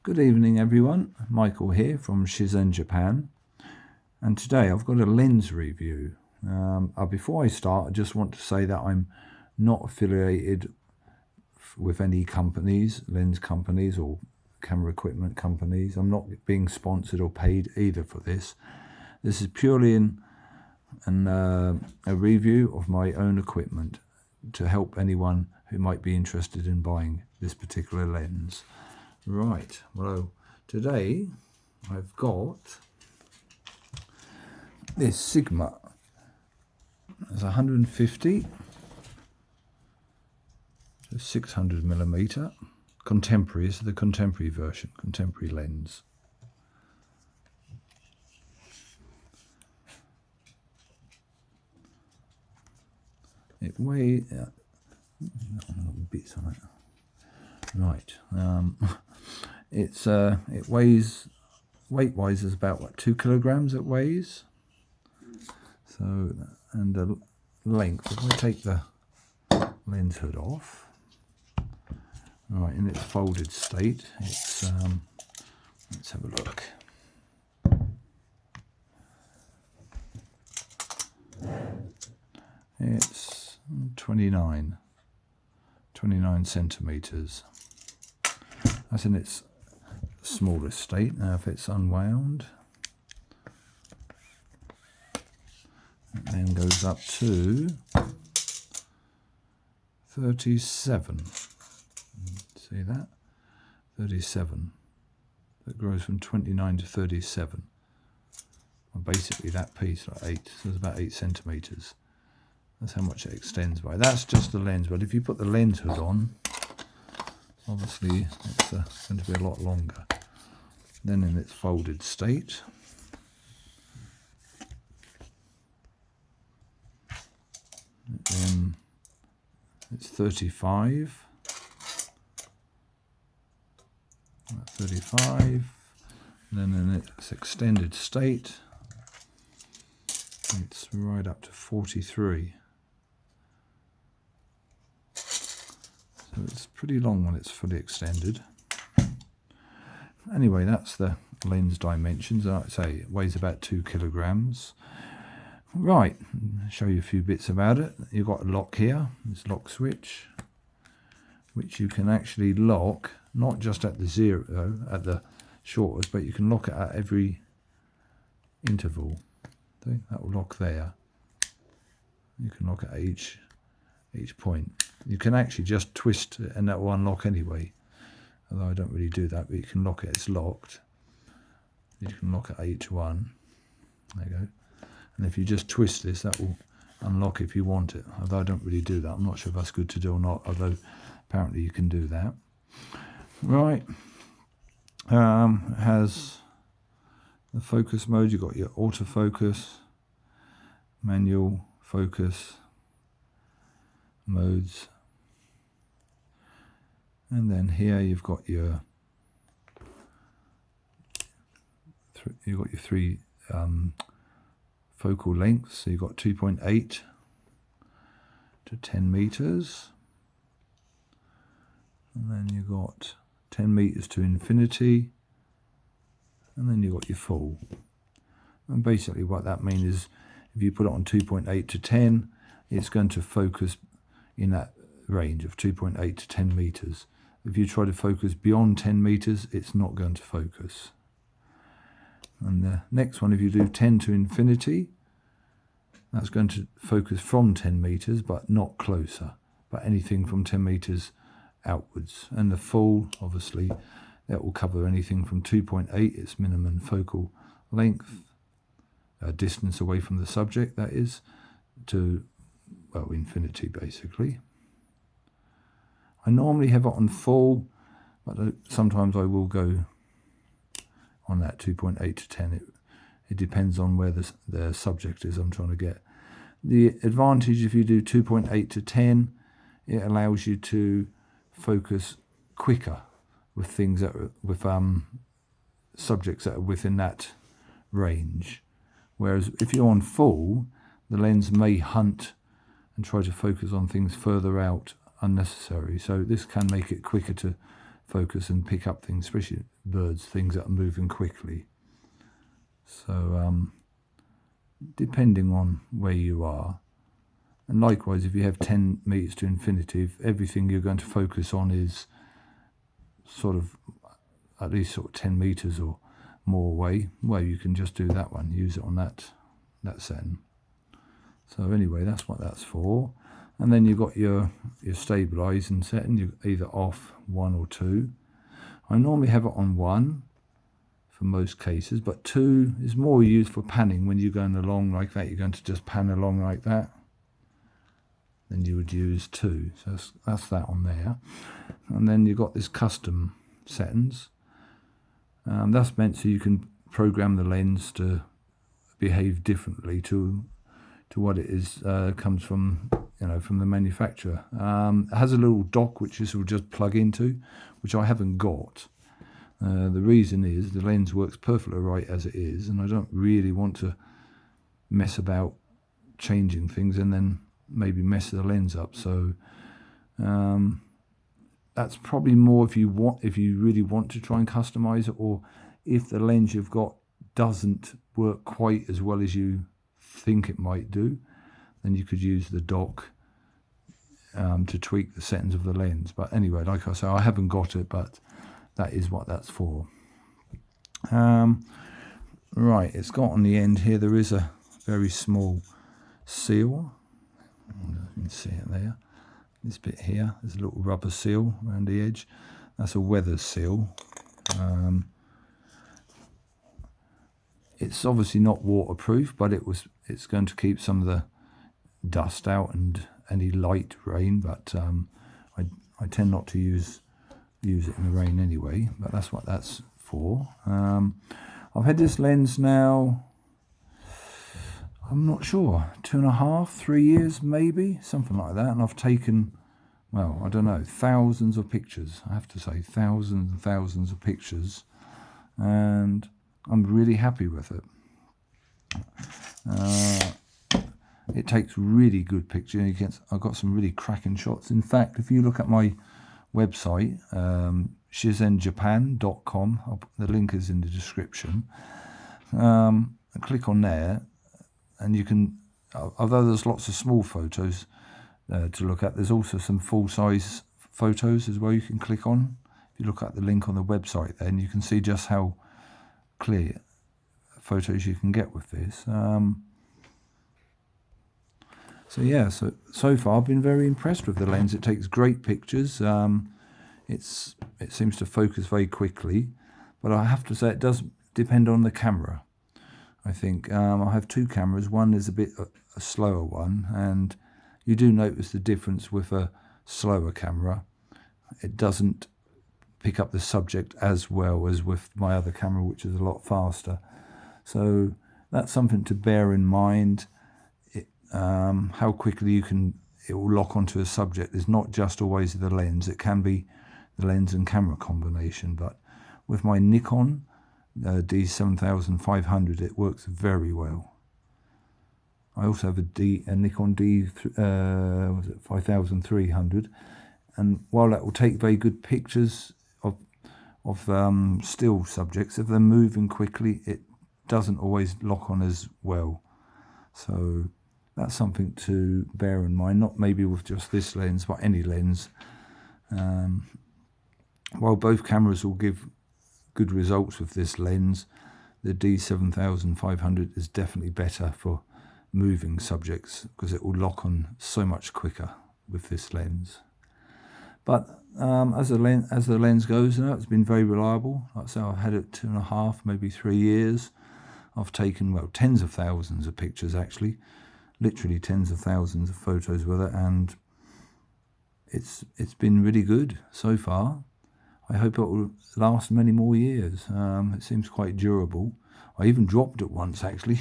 Good evening everyone, Michael here from Shizen Japan, and today I've got a lens review. Before I start, I just want to say that I'm not affiliated with any companies, lens companies or camera equipment companies. I'm not being sponsored or paid either for this. This is purely a review of my own equipment to help anyone who might be interested in buying this particular lens. Right, well, today I've got this Sigma. It's 150, 600mm, contemporary. This is the contemporary version, contemporary lens. It weighs bits on it. Right. It weighs, weight-wise, is about 2 kilograms. It weighs. So, and the length. If I take the lens hood off, right, in its folded state, it's let's have a look. It's 29 centimeters. That's in its smallest state. Now if it's unwound, it then goes up to 37. See that? 37. That grows from 29 to 37. Well, basically that piece, like 8, so it's about 8 centimeters. That's how much it extends by. That's just the lens, but if you put the lens hood on, obviously it's going to be a lot longer. Then in its folded state, it's 35. 35. Then in its extended state, it's right up to 43. So it's pretty long when it's fully extended. Anyway, that's the lens dimensions. Like I say, it weighs about 2 kilograms. Right, I'll show you a few bits about it. You've got a lock here, this lock switch, which you can actually lock, not just at the zero, at the shortest, but you can lock it at every interval. See, that will lock there. You can lock it at each point. You can actually just twist it and that will unlock anyway. Although I don't really do that, but you can lock it. It's locked. You can lock it at each one. There you go. And if you just twist this, that will unlock if you want it. Although I don't really do that. I'm not sure if that's good to do or not. Although apparently you can do that. Right. It has the focus mode. You've got your autofocus, manual focus modes, and then here you've got your three focal lengths. So you've got 2.8 to 10 meters, and then you've got 10 meters to infinity, and then you've got your full. And basically what that means is if you put it on 2.8 to 10, it's going to focus in that range of 2.8 to 10 meters. If you try to focus beyond 10 meters, it's not going to focus. And the next one, if you do 10 to infinity, that's going to focus from 10 meters, but not closer, but anything from 10 meters outwards. And the full, obviously, that will cover anything from 2.8, its minimum focal length, distance away from the subject, that is, to, well, infinity basically. I normally have it on full, but sometimes I will go on that 2.8 to 10. It depends on where the subject is I'm trying to get. The advantage if you do 2.8 to 10, it allows you to focus quicker with things that are, with subjects that are within that range. Whereas if you're on full, the lens may hunt and try to focus on things further out unnecessary. So this can make it quicker to focus and pick up things, especially birds, things that are moving quickly. So depending on where you are. And likewise, if you have 10 meters to infinity, everything you're going to focus on is sort of at least sort of 10 meters or more away, well, you can just do that one, use it on that setting. So anyway, that's what that's for. And then you've got your stabilizing setting, you're either off 1 or 2. I normally have it on 1 for most cases, but 2 is more used for panning. When you're going along like that, you're going to just pan along like that, then you would use 2. So that's that on there. And then you've got this custom settings. That's meant so you can program the lens to behave differently to what it is comes from, from the manufacturer. It has a little dock which this will just plug into, which I haven't got. The reason is the lens works perfectly right as it is, and I don't really want to mess about changing things and then maybe mess the lens up. So that's probably more if you really want to try and customize it, or if the lens you've got doesn't work quite as well as you think it might do, then you could use the dock to tweak the settings of the lens. But anyway, like I say, I haven't got it, but that is what that's for. Right, it's got on the end here, there is a very small seal. You can see it there. This bit here, there's a little rubber seal around the edge. That's a weather seal. It's obviously not waterproof, but it's going to keep some of the dust out and any light rain. But I tend not to use it in the rain anyway. But that's what that's for. I've had this lens now, I'm not sure, 2.5, 3 years maybe, something like that. And I've taken, well, I don't know, thousands of pictures. I have to say, thousands and thousands of pictures. And I'm really happy with it. It takes really good pictures. I've got some really cracking shots. In fact, if you look at my website, shizenjapan.com, the link is in the description. Click on there, and you can, although there's lots of small photos to look at, there's also some full-size photos as well you can click on. If you look at the link on the website, then you can see just how clear photos you can get with this. So yeah, so far I've been very impressed with the lens. It takes great pictures. It seems to focus very quickly, but I have to say it does depend on the camera. I think I have 2 cameras. One is a bit a slower one, and you do notice the difference with a slower camera. It doesn't pick up the subject as well as with my other camera, which is a lot faster. So that's something to bear in mind. How quickly it will lock onto a subject is not just always the lens. It can be the lens and camera combination. But with my Nikon D7500, it works very well. I also have a Nikon D5300, and while that will take very good pictures of still subjects, if they're moving quickly, it doesn't always lock on as well. So that's something to bear in mind, not maybe with just this lens, but any lens. While both cameras will give good results with this lens, the D7500 is definitely better for moving subjects because it will lock on so much quicker with this lens. But as the lens goes, it's been very reliable. Like I say, I've had it 2.5, maybe 3 years. I've taken, well, tens of thousands of pictures actually, literally tens of thousands of photos with it, and it's been really good so far. I hope it will last many more years. It seems quite durable. I even dropped it once actually,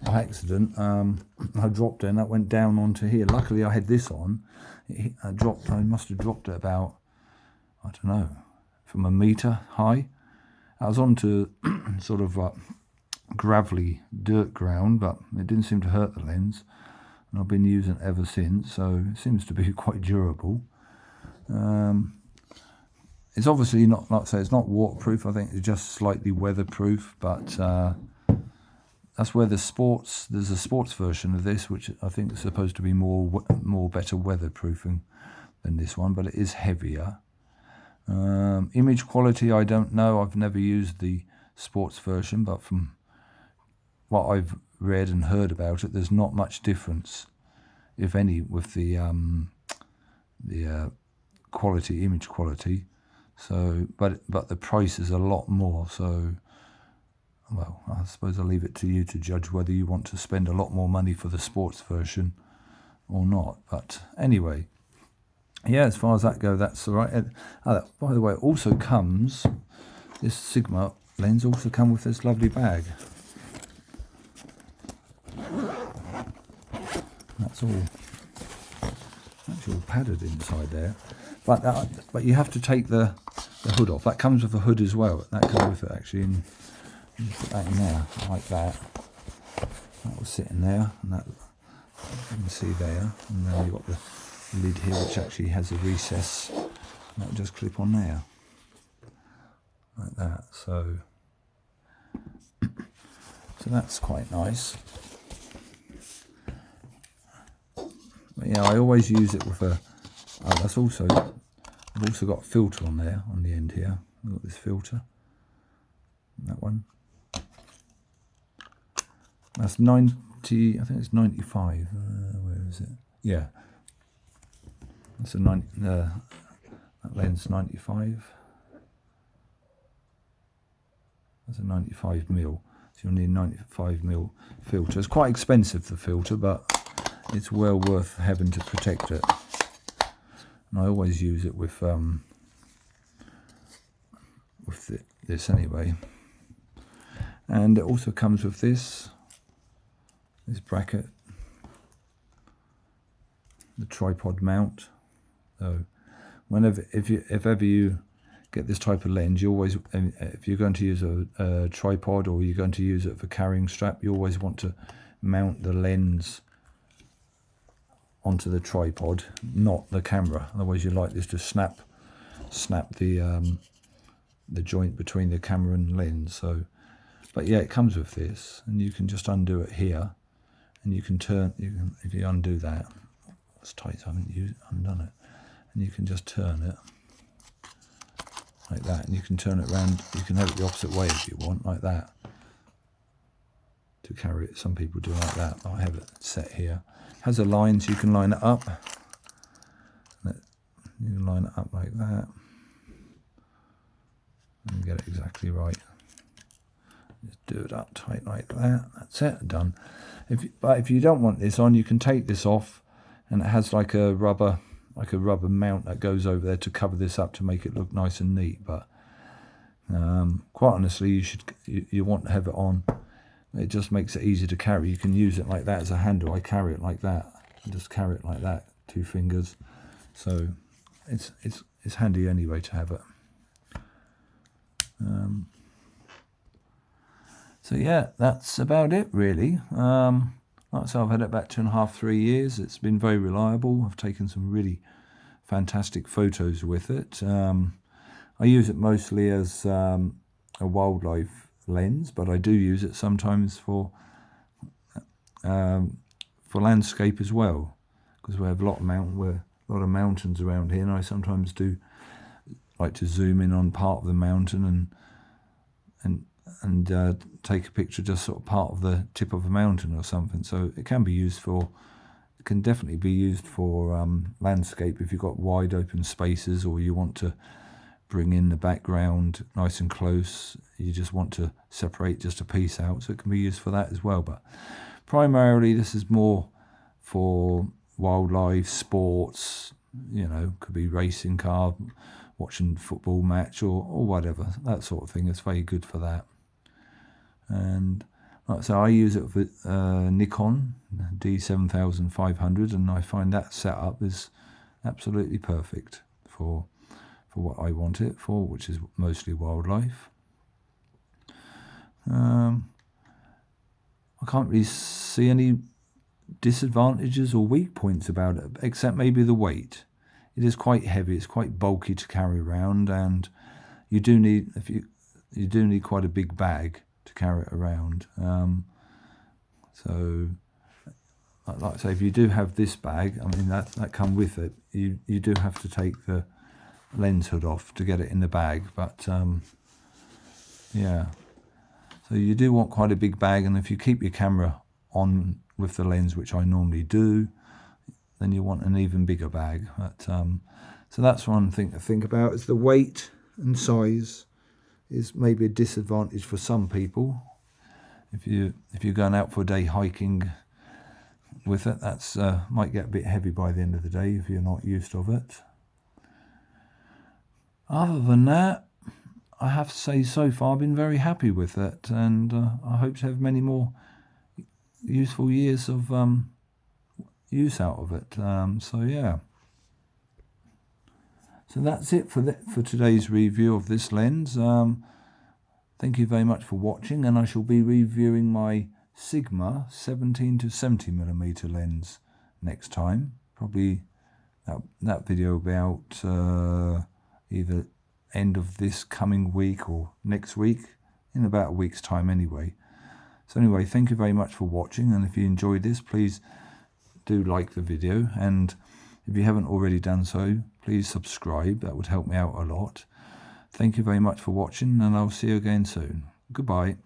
by accident. I dropped it and that went down onto here. Luckily I had this on. I must have dropped it about, I don't know, from 1 meter high. I was onto sort of gravelly dirt ground, but it didn't seem to hurt the lens, and I've been using it ever since, so it seems to be quite durable. it's obviously not, like I say, it's not waterproof. I think it's just slightly weatherproof, but that's where there's a sports version of this, which I think is supposed to be more better weatherproofing than this one, but it is heavier. Image quality, I don't know. I've never used the sports version, but from what I've read and heard about it, there's not much difference, if any, with the quality, image quality. So, but the price is a lot more. So, well, I suppose I'll leave it to you to judge whether you want to spend a lot more money for the sports version or not. But anyway, yeah, as far as that goes, that's all right. By the way, it also comes, this Sigma lens also comes with this lovely bag. That's all padded inside there. But you have to take the hood off. That comes with a hood as well. That comes with it actually. And you put that in there like that. That will sit in there, and that you can see there. And then you've got the lid here, which actually has a recess. And that will just clip on there like that. So that's quite nice. But yeah, I always use it with a. I've also got a filter on there on the end here. I've got this filter. That one. That's 90. I think it's 95. Where is it? Yeah. That's a 90. That lens 95. That's a 95 mil. So you'll need a 95 mil filter. It's quite expensive, the filter, but it's well worth having to protect it. And I always use it with this anyway. And it also comes with this bracket, the tripod mount. So if ever you get this type of lens, you always, if you're going to use a tripod or you're going to use it for carrying strap, you always want to mount the lens onto the tripod, not the camera. Otherwise, you're likely to snap the joint between the camera and lens. So, but yeah, it comes with this, and you can just undo it here, and you can turn. If you undo that, it's tight. I haven't undone it, and you can just turn it like that, and you can turn it around. You can have it the opposite way if you want, like that, to carry it. Some people do like that. I have it set here. Has a line, so you can line it up. You can line it up like that and get it exactly right. Just do it up tight like that. That's it, done. But if you don't want this on, you can take this off, and it has like a rubber mount that goes over there to cover this up to make it look nice and neat. But quite honestly, you want to have it on. It just makes it easy to carry. You can use it like that as a handle. I carry it like that. I just carry it like that, 2 fingers. So it's handy anyway to have it. So yeah, that's about it really. Like I said, I've had it about 2.5, 3 years. It's been very reliable. I've taken some really fantastic photos with it. I use it mostly as a wildlife lens, but I do use it sometimes for landscape as well, because we have a lot of mountains around here, and I sometimes do like to zoom in on part of the mountain and take a picture just sort of part of the tip of a mountain or something. So it can definitely be used for landscape if you've got wide open spaces, or you want to bring in the background nice and close. You just want to separate just a piece out, so it can be used for that as well. But primarily this is more for wildlife, sports, could be racing car, watching football match or whatever, that sort of thing. It's very good for that. And so I use it with Nikon D7500, and I find that setup is absolutely perfect for what I want it for, which is mostly wildlife. I can't really see any disadvantages or weak points about it, except maybe the weight. it is quite heavy. It's quite bulky to carry around, and you do need quite a big bag to carry it around. So, like I say, if you do have this bag, I mean that come with it. You do have to take the lens hood off to get it in the bag, but yeah. So you do want quite a big bag, and if you keep your camera on with the lens, which I normally do, then you want an even bigger bag. But so that's one thing to think about, is the weight and size is maybe a disadvantage for some people. If you're going out for a day hiking with it, that's might get a bit heavy by the end of the day if you're not used of it. Other than that, I have to say so far I've been very happy with it, and I hope to have many more useful years of use out of it. So yeah. So that's it for today's review of this lens. Thank you very much for watching, and I shall be reviewing my Sigma 17 to 70mm lens next time. Probably that video will be out either end of this coming week or next week, in about a week's time anyway. So anyway, thank you very much for watching, and if you enjoyed this, please do like the video, and if you haven't already done so, please subscribe. That would help me out a lot. Thank you very much for watching, and I'll see you again soon. Goodbye.